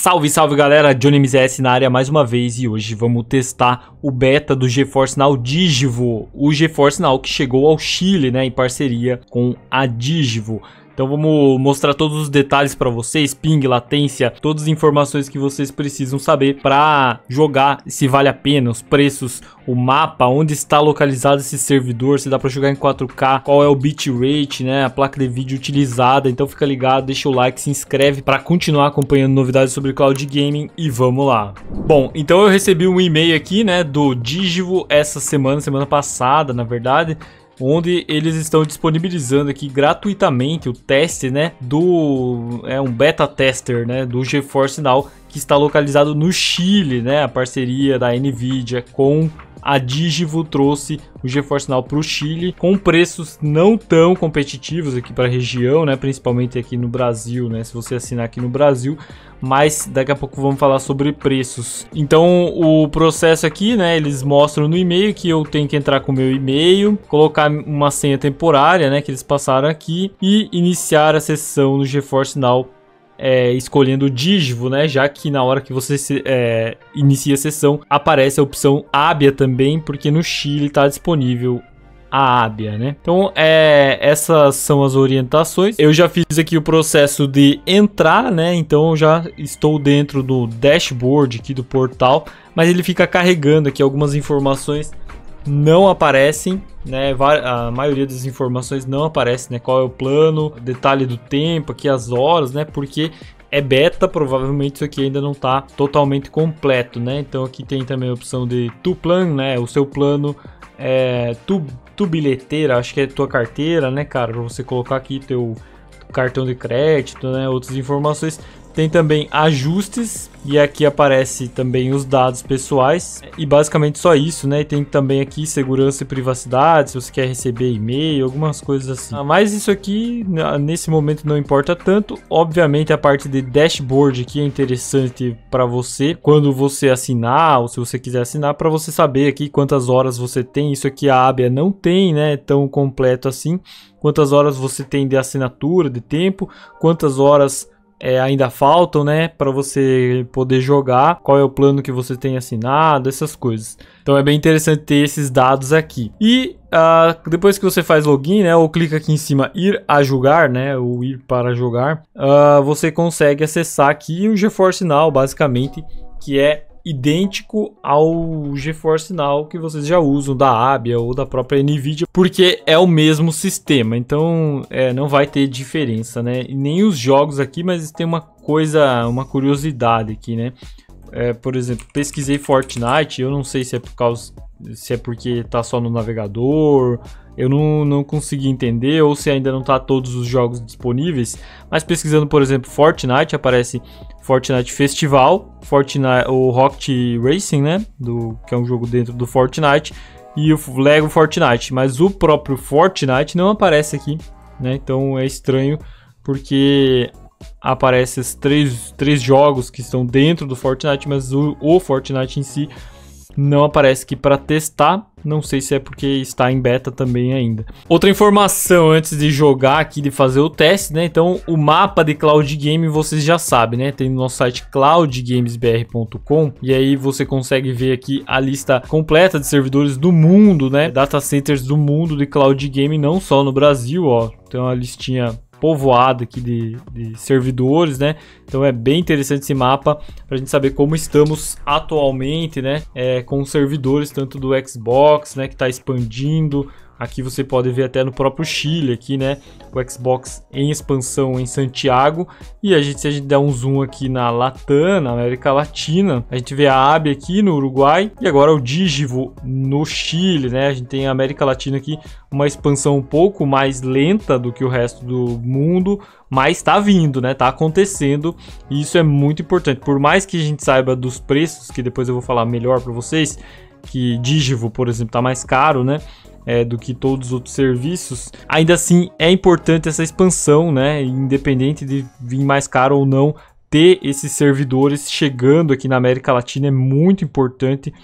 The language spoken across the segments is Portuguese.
Salve, salve galera, Johnny MZS na área mais uma vez e hoje vamos testar o beta do GeForce Now Digivo, o GeForce Now que chegou ao Chile, né, em parceria com a Digivo. Então vamos mostrar todos os detalhes para vocês, ping, latência, todas as informações que vocês precisam saber para jogar, se vale a pena, os preços, o mapa, onde está localizado esse servidor, se dá para jogar em 4K, qual é o bitrate, né, a placa de vídeo utilizada. Então fica ligado, deixa o like, se inscreve para continuar acompanhando novidades sobre Cloud Gaming e vamos lá. Bom, então eu recebi um e-mail aqui, né, do Digivo essa semana passada, na verdade, onde eles estão disponibilizando aqui gratuitamente o teste, né, um beta tester, né, do GeForce Now, que está localizado no Chile, né, a parceria da Nvidia com a Digivo trouxe o GeForce Now para o Chile com preços não tão competitivos aqui para a região, né, principalmente aqui no Brasil, né, se você assinar aqui no Brasil, mas daqui a pouco vamos falar sobre preços. Então o processo aqui, né, eles mostram no e-mail que eu tenho que entrar com o meu e-mail, colocar uma senha temporária, né, que eles passaram aqui e iniciar a sessão no GeForce Now. Escolhendo o Digivo, né? Já que na hora que você inicia a sessão aparece a opção Abia também, porque no Chile está disponível a Abia, né? Então essas são as orientações. Eu já fiz aqui o processo de entrar, né? Então eu já estou dentro do dashboard aqui do portal, mas ele fica carregando aqui algumas informações. Não aparecem, né? A maioria das informações não aparece, né? Qual é o plano, detalhe do tempo, aqui as horas, né? Porque é beta, provavelmente isso aqui ainda não está totalmente completo, né? Então aqui tem também a opção de tu plan, né? O seu plano tu bilheteira, acho que é tua carteira, né, cara? Para você colocar aqui teu cartão de crédito, né? Outras informações. Tem também ajustes e aqui aparece também os dados pessoais e basicamente só isso, né? E tem também aqui segurança e privacidade, se você quer receber e-mail, algumas coisas assim. Mas isso aqui nesse momento não importa tanto. Obviamente a parte de dashboard aqui é interessante para você quando você assinar ou se você quiser assinar, para você saber aqui quantas horas você tem. Isso aqui a Abia não tem, né? Tão completo assim. Quantas horas você tem de assinatura, de tempo, quantas horas ainda faltam, né, para você poder jogar, qual é o plano que você tem assinado, essas coisas. Então é bem interessante ter esses dados aqui. E depois que você faz login, né, ou clica aqui em cima ir a jogar, né, ou ir para jogar, você consegue acessar aqui o GeForce Now, basicamente, que é idêntico ao GeForce Now que vocês já usam da Abia ou da própria Nvidia, porque é o mesmo sistema, então não vai ter diferença, né? E nem os jogos aqui, mas tem uma curiosidade aqui, né? Por exemplo, pesquisei Fortnite, eu não sei se é porque tá só no navegador, eu não consegui entender, ou se ainda não tá todos os jogos disponíveis, mas pesquisando, por exemplo, Fortnite, aparece Fortnite Festival, o Rocket Racing, né, que é um jogo dentro do Fortnite, e o Lego Fortnite, mas o próprio Fortnite não aparece aqui, né, então é estranho, porque aparece os três jogos que estão dentro do Fortnite, mas o Fortnite em si não aparece aqui para testar. Não sei se é porque está em beta também ainda. Outra informação antes de jogar aqui, de fazer o teste, né? Então o mapa de Cloud Game vocês já sabem, né? Tem no nosso site cloudgamesbr.com e aí você consegue ver aqui a lista completa de servidores do mundo, né? Data centers do mundo de Cloud Game, não só no Brasil, ó. Tem uma listinha povoado aqui de servidores, né? Então é bem interessante esse mapa para a gente saber como estamos atualmente, né? Com os servidores tanto do Xbox, né? Que está expandindo. Aqui você pode ver até no próprio Chile aqui, né? O Xbox em expansão em Santiago. E se a gente der um zoom aqui na Latam, na América Latina, a gente vê a Abia aqui no Uruguai e agora o Digivo no Chile, né? A gente tem a América Latina aqui, uma expansão um pouco mais lenta do que o resto do mundo, mas está vindo, né? Tá acontecendo e isso é muito importante. Por mais que a gente saiba dos preços, que depois eu vou falar melhor para vocês, que Digivo, por exemplo, tá mais caro, né? Do que todos os outros serviços, ainda assim é importante essa expansão, né? Independente de vir mais caro ou não, ter esses servidores chegando aqui na América Latina é muito importante,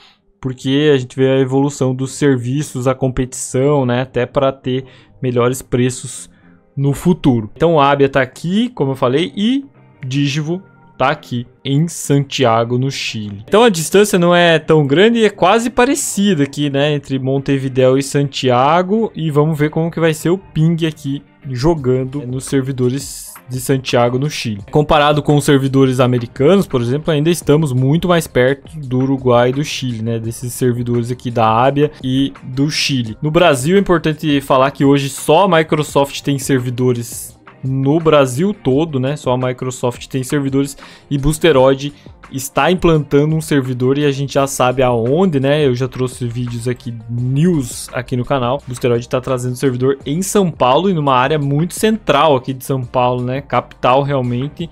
porque a gente vê a evolução dos serviços, a competição, né? Até para ter melhores preços no futuro. Então a Abia está aqui, como eu falei, e Digivo tá aqui em Santiago, no Chile. Então a distância não é tão grande e é quase parecida aqui, né, entre Montevidéu e Santiago. E vamos ver como que vai ser o ping aqui jogando nos servidores de Santiago, no Chile. Comparado com os servidores americanos, por exemplo, ainda estamos muito mais perto do Uruguai e do Chile, né? Desses servidores aqui da Ábia e do Chile. No Brasil, é importante falar que hoje só a Microsoft tem servidores no Brasil todo, né? Só a Microsoft tem servidores e Boosteroid está implantando um servidor e a gente já sabe aonde, né? Eu já trouxe vídeos aqui, news aqui no canal. Boosteroid está trazendo servidor em São Paulo e numa área muito central aqui de São Paulo, né? Capital realmente,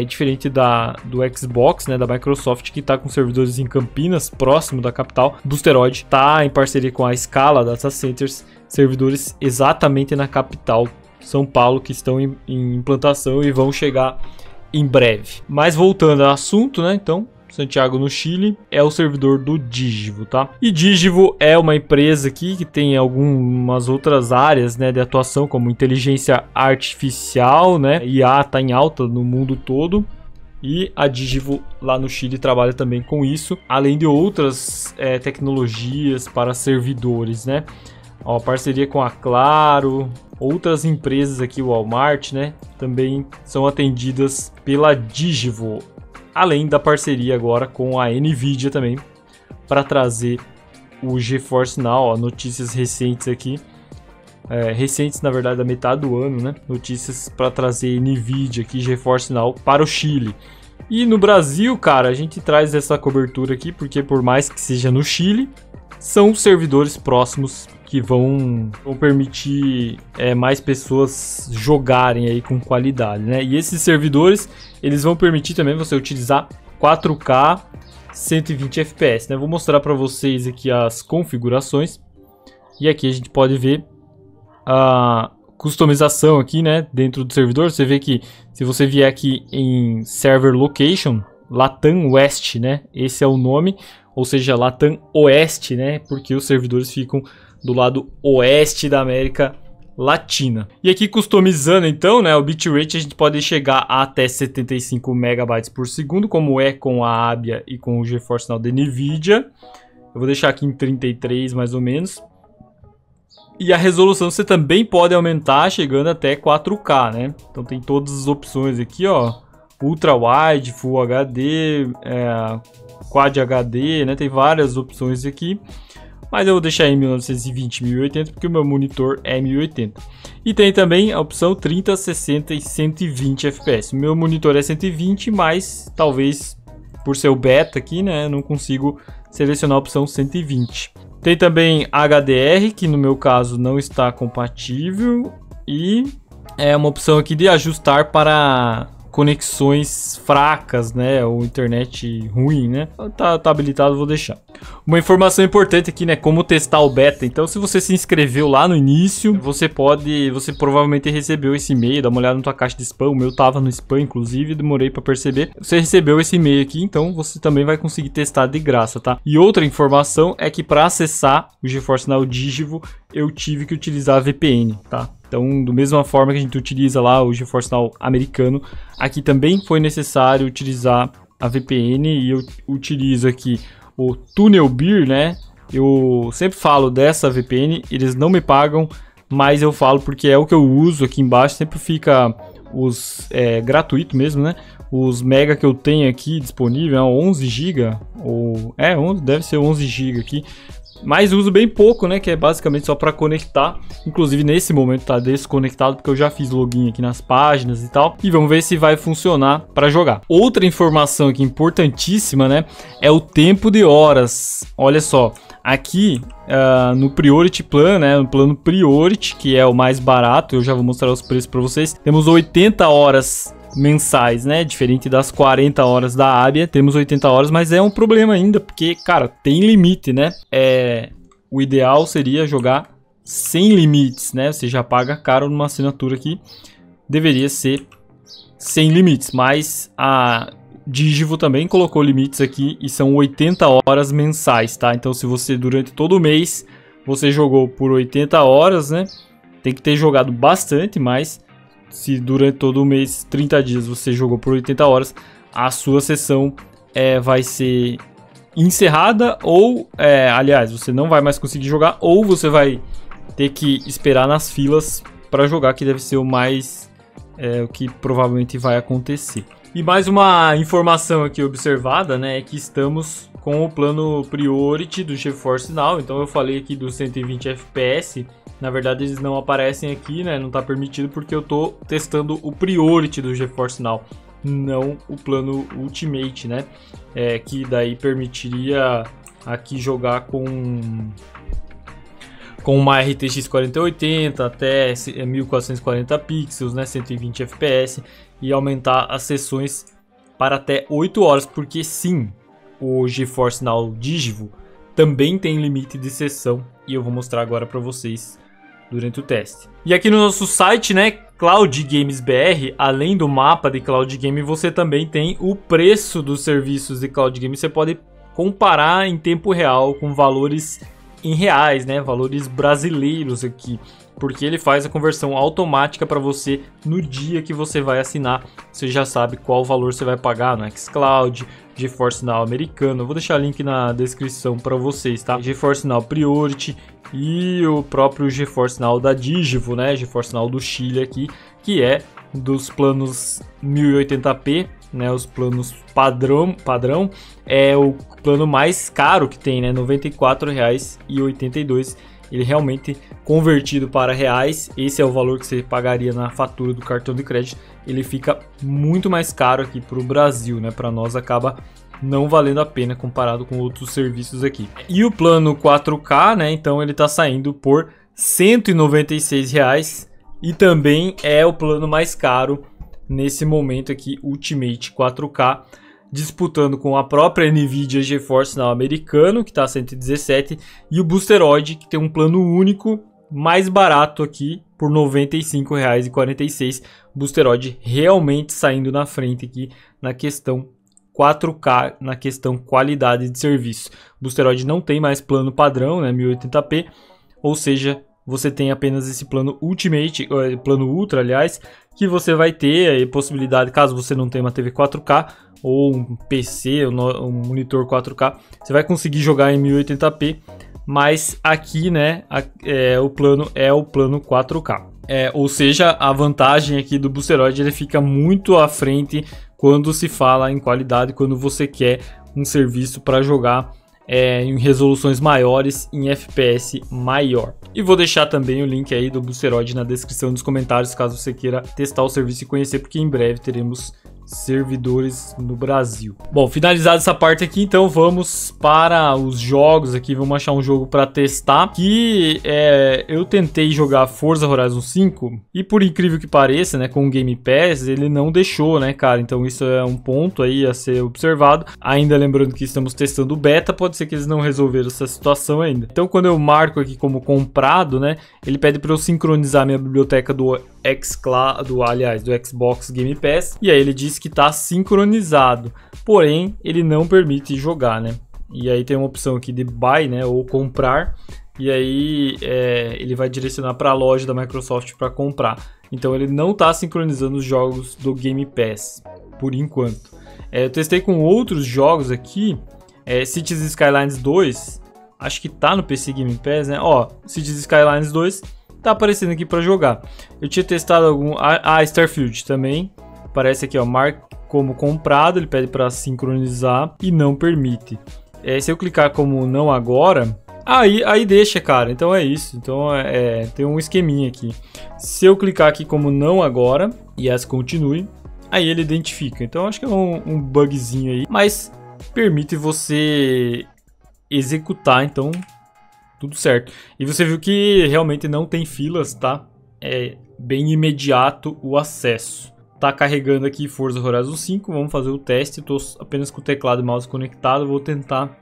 diferente do Xbox, né? Da Microsoft, que está com servidores em Campinas, próximo da capital. Boosteroid está em parceria com a Scala Data Centers, servidores exatamente na capital, São Paulo, que estão em implantação e vão chegar em breve. Mas voltando ao assunto, né? Então, Santiago, no Chile, é o servidor do Digivo, tá? E Digivo é uma empresa aqui que tem algumas outras áreas, né, de atuação, como inteligência artificial, né? IA tá em alta no mundo todo. E a Digivo lá no Chile trabalha também com isso, além de outras tecnologias para servidores, né? Ó, parceria com a Claro, outras empresas aqui, o Walmart, né, também são atendidas pela Digivo, além da parceria agora com a Nvidia também, para trazer o GeForce Now. Ó, notícias recentes aqui, recentes na verdade da metade do ano, né, notícias para trazer Nvidia aqui, GeForce Now para o Chile. E no Brasil, cara, a gente traz essa cobertura aqui, porque por mais que seja no Chile, são servidores próximos que vão permitir mais pessoas jogarem aí com qualidade, né? E esses servidores, eles vão permitir também você utilizar 4K 120 FPS, né? Vou mostrar para vocês aqui as configurações. E aqui a gente pode ver a customização aqui, né? Dentro do servidor, você vê que se você vier aqui em Server Location, Latam West, né? Esse é o nome, ou seja, Latam Oeste, né? Porque os servidores ficam do lado oeste da América Latina. E aqui customizando então, né, o bitrate a gente pode chegar até 75 megabytes por segundo, como é com a Ábia e com o GeForce Now da Nvidia. Eu vou deixar aqui em 33 mais ou menos. E a resolução você também pode aumentar chegando até 4K, né? Então tem todas as opções aqui, ó, Ultra Wide, Full HD, Quad HD, né? Tem várias opções aqui. Mas eu vou deixar em 1920 1080 porque o meu monitor é 1080. E tem também a opção 30, 60 e 120 FPS. O meu monitor é 120, mas talvez por ser o beta aqui, né, eu não consigo selecionar a opção 120. Tem também HDR, que no meu caso não está compatível. E é uma opção aqui de ajustar para conexões fracas, né, ou internet ruim, né, tá habilitado, vou deixar. Uma informação importante aqui, né, como testar o beta. Então, se você se inscreveu lá no início, você provavelmente recebeu esse e-mail, dá uma olhada na tua caixa de spam, o meu tava no spam, inclusive, demorei para perceber. Você recebeu esse e-mail aqui, então você também vai conseguir testar de graça, tá? E outra informação é que para acessar o GeForce Now Digivo, eu tive que utilizar a VPN, tá? Então, da mesma forma que a gente utiliza lá o GeForce Now americano, aqui também foi necessário utilizar a VPN e eu utilizo aqui o TunnelBear, né? Eu sempre falo dessa VPN, eles não me pagam, mas eu falo porque é o que eu uso. Aqui embaixo sempre fica os gratuito mesmo, né? Os mega que eu tenho aqui disponível, 11 GB ou 11, deve ser 11 GB aqui. Mas uso bem pouco, né, que é basicamente só para conectar. Inclusive nesse momento tá desconectado porque eu já fiz login aqui nas páginas e tal. E vamos ver se vai funcionar para jogar. Outra informação aqui importantíssima, né, é o tempo de horas. Olha só, aqui no Priority Plan, né, no plano Priority, que é o mais barato, eu já vou mostrar os preços para vocês. Temos 80 horas mensais, né? Diferente das 40 horas da Ábia, temos 80 horas, mas é um problema ainda, porque, cara, tem limite, né? O ideal seria jogar sem limites, né? Você já paga caro numa assinatura aqui, deveria ser sem limites, mas a Digivo também colocou limites aqui e são 80 horas mensais, tá? Então, se você durante todo o mês você jogou por 80 horas, né? Tem que ter jogado bastante, mas se durante todo o mês, 30 dias, você jogou por 80 horas, a sua sessão vai ser encerrada ou, aliás, você não vai mais conseguir jogar, ou você vai ter que esperar nas filas para jogar, que deve ser o que provavelmente vai acontecer. E mais uma informação aqui observada, né, é que estamos com o plano Priority do GeForce Now. Então eu falei aqui dos 120 FPS, na verdade eles não aparecem aqui, né, não está permitido porque eu tô testando o Priority do GeForce Now, não o plano Ultimate, né, que daí permitiria aqui jogar com uma RTX 4080 até 1440 pixels, né, 120 FPS, e aumentar as sessões para até 8 horas, porque sim, o GeForce Now Digivo também tem limite de sessão, e eu vou mostrar agora para vocês durante o teste. E aqui no nosso site, né, Cloud Games BR, além do mapa de Cloud Game, você também tem o preço dos serviços de Cloud Game. Você pode comparar em tempo real com valores em reais, né, valores brasileiros aqui, porque ele faz a conversão automática para você no dia que você vai assinar. Você já sabe qual valor você vai pagar no xCloud, GeForce Now americano. Eu vou deixar o link na descrição para vocês, tá? GeForce Now Priority e o próprio GeForce Now da Digivo, né? GeForce Now do Chile aqui, que é dos planos 1080p, né? Os planos padrão é o plano mais caro que tem, né? R$ 94,82. Ele realmente convertido para reais, esse é o valor que você pagaria na fatura do cartão de crédito. Ele fica muito mais caro aqui para o Brasil, né? Para nós acaba não valendo a pena comparado com outros serviços aqui. E o plano 4K, né? Então ele está saindo por R$ 196 e também é o plano mais caro nesse momento aqui, Ultimate 4K, disputando com a própria Nvidia GeForce Now americano, que está 117, e o Boosteroid, que tem um plano único mais barato aqui por R$ 95,46. Boosteroid realmente saindo na frente aqui na questão 4K, na questão qualidade de serviço. Boosteroid não tem mais plano padrão, né, 1080p, ou seja, você tem apenas esse plano Ultimate, plano Ultra, aliás, que você vai ter a possibilidade, caso você não tenha uma TV 4K ou um PC, um monitor 4K, você vai conseguir jogar em 1080p, mas aqui, né, o plano é o plano 4K. Ou seja, a vantagem aqui do Boosteroid, ele fica muito à frente quando se fala em qualidade, quando você quer um serviço para jogar em resoluções maiores, em FPS maior. E vou deixar também o link aí do Boosteroid na descrição dos comentários, caso você queira testar o serviço e conhecer, porque em breve teremos servidores no Brasil. Bom, finalizada essa parte aqui, então vamos para os jogos aqui. Vamos achar um jogo para testar, que eu tentei jogar Forza Horizon 5 e, por incrível que pareça, né, com o Game Pass, ele não deixou, né, cara? Então isso é um ponto aí a ser observado. Ainda lembrando que estamos testando o beta, pode ser que eles não resolveram essa situação ainda. Então quando eu marco aqui como comprado, né, ele pede para eu sincronizar minha biblioteca do do Xbox Game Pass, e aí ele diz que está sincronizado, porém ele não permite jogar, né? E aí tem uma opção aqui de buy, né, ou comprar, e aí ele vai direcionar para a loja da Microsoft para comprar. Então ele não está sincronizando os jogos do Game Pass por enquanto. Eu testei com outros jogos aqui, Cities Skylines 2, acho que tá no PC Game Pass, né? Ó, Cities Skylines 2 tá aparecendo aqui para jogar. Eu tinha testado algum... Starfield também. Aparece aqui, ó, marque como comprado. Ele pede para sincronizar e não permite. Se eu clicar como não agora, aí deixa, cara. Então é isso. Então tem um esqueminha aqui. Se eu clicar aqui como não agora e continue, aí ele identifica. Então acho que é um bugzinho aí, mas permite você executar, então tudo certo. E você viu que realmente não tem filas, tá? É bem imediato o acesso. Tá carregando aqui Forza Horizon 5, vamos fazer o teste. Tô apenas com o teclado e mouse conectado, vou tentar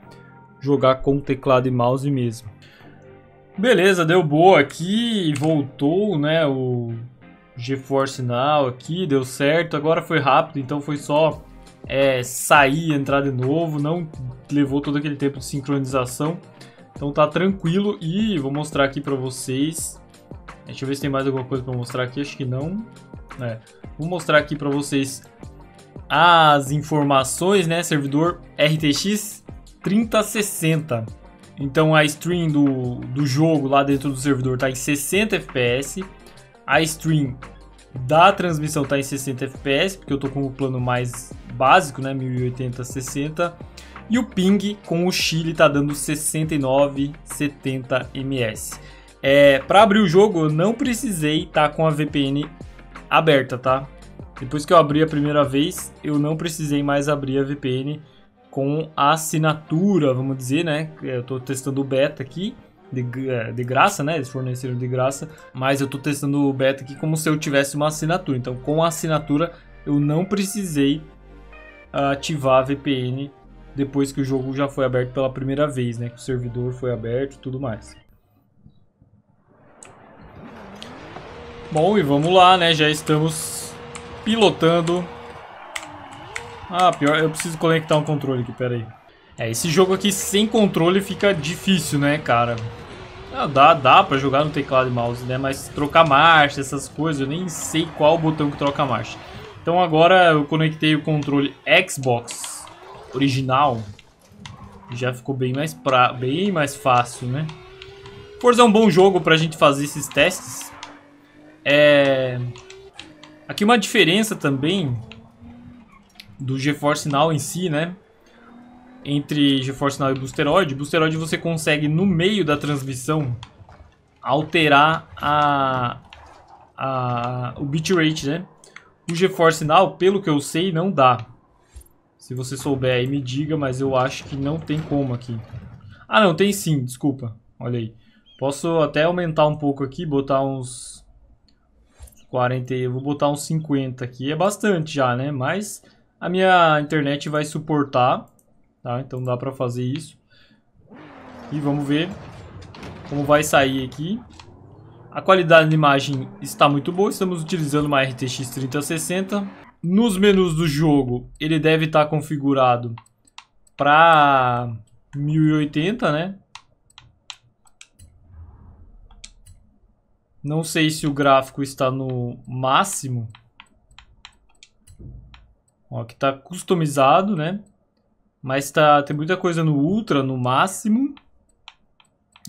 jogar com o teclado e mouse mesmo. Beleza, deu boa aqui, voltou, né, o GeForce Now aqui, deu certo. Agora foi rápido, então foi só sair e entrar de novo, não levou todo aquele tempo de sincronização. Então tá tranquilo, e vou mostrar aqui pra vocês. Deixa eu ver se tem mais alguma coisa pra mostrar aqui, acho que não. Vou mostrar aqui pra vocês as informações, né? Servidor RTX 3060. Então a stream do jogo lá dentro do servidor está em 60 FPS. A stream da transmissão está em 60 FPS, porque eu estou com o plano mais básico, né? 1080-60. E o ping com o Chile está dando 69-70 ms. Para abrir o jogo eu não precisei estar com a VPN aberta, tá? Depois que eu abri a primeira vez, eu não precisei mais abrir a VPN com a assinatura, vamos dizer, né? Eu tô testando o beta aqui, de graça, né? Eles forneceram de graça, mas eu tô testando o beta aqui como se eu tivesse uma assinatura. Então, com a assinatura, eu não precisei ativar a VPN depois que o jogo já foi aberto pela primeira vez, né? Que o servidor foi aberto e tudo mais. Bom, e vamos lá, né? Já estamos pilotando. Pior, eu preciso conectar um controle aqui, pera aí. Esse jogo aqui sem controle fica difícil, né, cara? Dá pra jogar no teclado e mouse, né? Mas trocar marcha, essas coisas, eu nem sei qual botão que troca a marcha. Então agora eu conectei o controle Xbox original. Já ficou bem mais fácil, né? Forza é um bom jogo pra gente fazer esses testes. Aqui uma diferença também do GeForce Now em si, né? Entre GeForce Now e Boosteroid. Boosteroid você consegue no meio da transmissão alterar o bitrate, né? O GeForce Now, pelo que eu sei, não dá. Se você souber aí me diga, mas eu acho que não tem como aqui. Não, tem sim, desculpa. Olha aí. Posso até aumentar um pouco aqui, botar uns 40, eu vou botar uns 50 aqui, é bastante já, né? Mas a minha internet vai suportar, tá? Então dá pra fazer isso. E vamos ver como vai sair aqui. A qualidade de imagem está muito boa, estamos utilizando uma RTX 3060. Nos menus do jogo, ele deve estar configurado para 1080, né? Não sei se o gráfico está no máximo. Ó, aqui está customizado, né? Mas tem muita coisa no ultra, no máximo.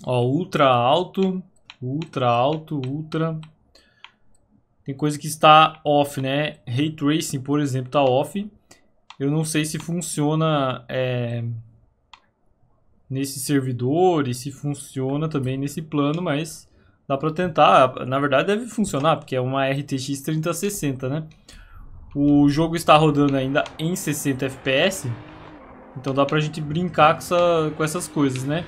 Ó, ultra alto, ultra. Tem coisa que está off, né? Ray Tracing, por exemplo, está off. Eu não sei se funciona nesse servidor e se funciona também nesse plano, mas dá pra tentar. Na verdade deve funcionar, porque é uma RTX 3060, né? O jogo está rodando ainda em 60 FPS. Então dá pra gente brincar com essas coisas, né?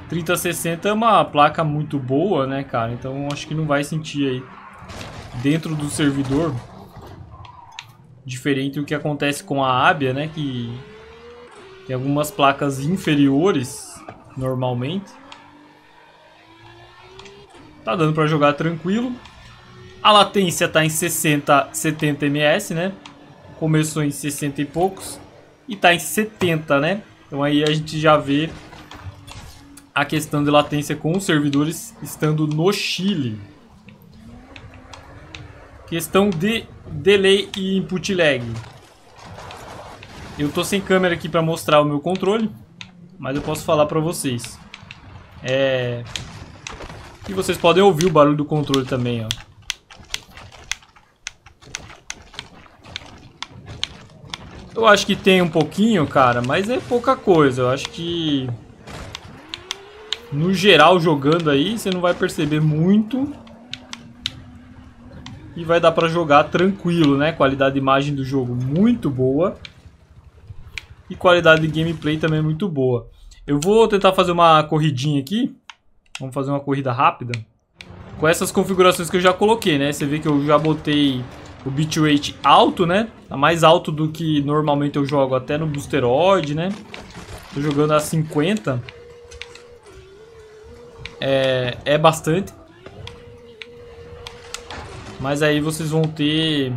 3060 é uma placa muito boa, né, cara? Então acho que não vai sentir aí dentro do servidor diferente do que acontece com a Abia, né? Que tem algumas placas inferiores normalmente. Tá dando pra jogar tranquilo. A latência tá em 60, 70 ms, né? Começou em 60 e poucos e tá em 70, né? Então aí a gente já vê a questão de latência com os servidores estando no Chile. Questão de delay e input lag. Eu tô sem câmera aqui pra mostrar o meu controle, mas eu posso falar pra vocês. E vocês podem ouvir o barulho do controle também, ó. Eu acho que tem um pouquinho, cara, mas é pouca coisa. Eu acho que no geral, jogando aí, você não vai perceber muito. E vai dar pra jogar tranquilo, né? Qualidade de imagem do jogo muito boa. E qualidade de gameplay também muito boa. Eu vou tentar fazer uma corridinha aqui. Vamos fazer uma corrida rápida. Com essas configurações que eu já coloquei, né? Você vê que eu já botei o bitrate alto, né? Tá mais alto do que normalmente eu jogo até no Boosteroid, né? Tô jogando a 50. É bastante. Mas aí vocês vão ter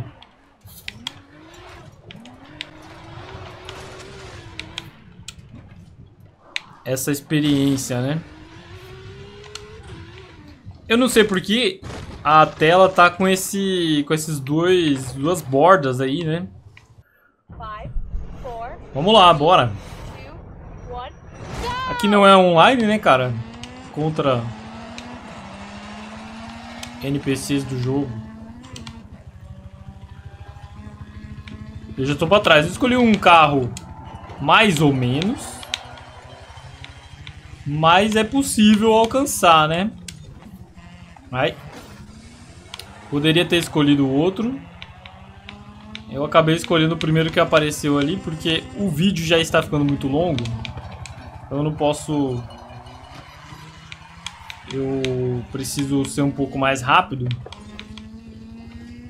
essa experiência, né? Eu não sei porque a tela tá com esses duas bordas aí, né? Vamos lá, bora. Aqui não é online, né, cara? Contra NPCs do jogo. Eu já tô pra trás. Eu escolhi um carro mais ou menos, mas é possível alcançar, né? Vai. Poderia ter escolhido outro. Eu acabei escolhendo o primeiro que apareceu ali, porque o vídeo já está ficando muito longo. Então eu não posso... Eu preciso ser um pouco mais rápido.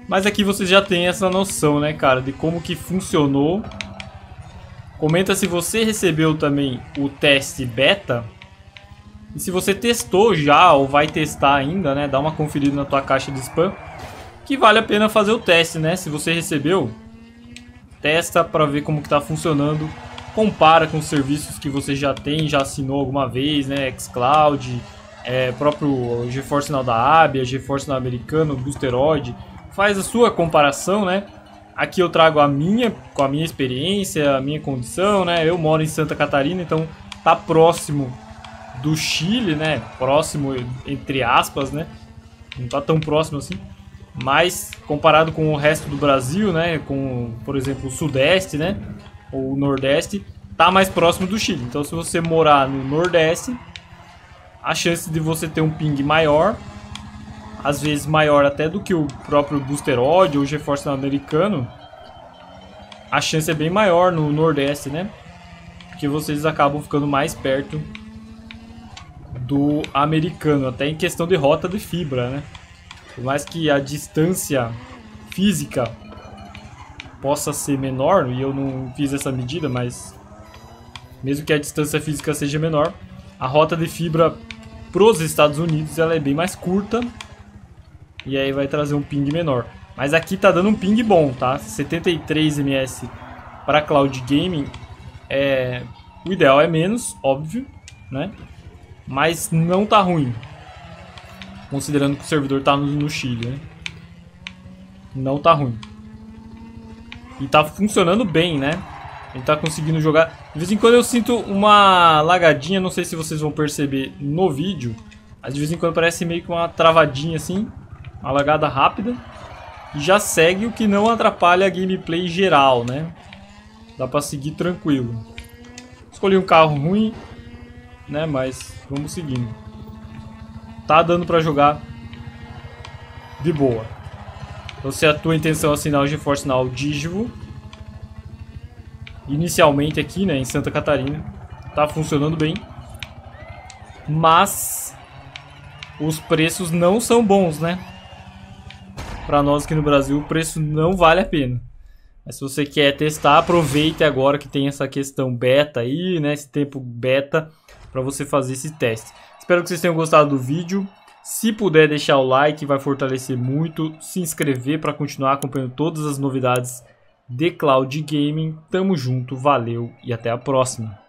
Mas aqui vocês já têm essa noção, né, cara, de como que funcionou. Comenta se você recebeu também o teste beta. E se você testou já ou vai testar ainda, né, dá uma conferida na tua caixa de spam. Que vale a pena fazer o teste, né? Se você recebeu, testa para ver como que tá funcionando. Compara com os serviços que você já tem, já assinou alguma vez, né? xCloud, próprio GeForce Now da Abia, GeForce Now americano, Boosteroid. Faz a sua comparação, né? Aqui eu trago com a minha experiência, a minha condição, né? Eu moro em Santa Catarina, então tá próximo do Chile, né? Próximo entre aspas, né? Não tá tão próximo assim. Mas comparado com o resto do Brasil, né? Com, por exemplo, o Sudeste, né? Ou o Nordeste, tá mais próximo do Chile. Então, se você morar no Nordeste, a chance de você ter um ping maior, às vezes maior até do que o próprio Boosteroid ou o GeForce Now americano, a chance é bem maior no Nordeste, né? Porque vocês acabam ficando mais perto do americano, até em questão de rota de fibra, né? Por mais que a distância física possa ser menor, e eu não fiz essa medida, mas mesmo que a distância física seja menor, a rota de fibra para os Estados Unidos ela é bem mais curta, e aí vai trazer um ping menor. Mas aqui tá dando um ping bom, tá? 73 ms para cloud gaming, o ideal é menos, óbvio, né? Mas não tá ruim, considerando que o servidor tá no Chile, né? Não tá ruim. E tá funcionando bem, né? A gente tá conseguindo jogar. De vez em quando eu sinto uma lagadinha, não sei se vocês vão perceber no vídeo, mas de vez em quando parece meio que uma travadinha assim, uma lagada rápida. E já segue, o que não atrapalha a gameplay geral, né? Dá pra seguir tranquilo. Escolhi um carro ruim, né? Mas vamos seguindo. Tá dando pra jogar de boa. Então, se a tua intenção é assinar o GeForce Now Digivo, inicialmente aqui, né, em Santa Catarina, tá funcionando bem, mas os preços não são bons, né? Para nós aqui no Brasil, o preço não vale a pena. Mas se você quer testar, aproveite agora que tem essa questão beta aí, né, esse tempo beta, para você fazer esse teste. Espero que vocês tenham gostado do vídeo. Se puder deixar o like, vai fortalecer muito. Se inscrever para continuar acompanhando todas as novidades de Cloud Gaming. Tamo junto, valeu e até a próxima.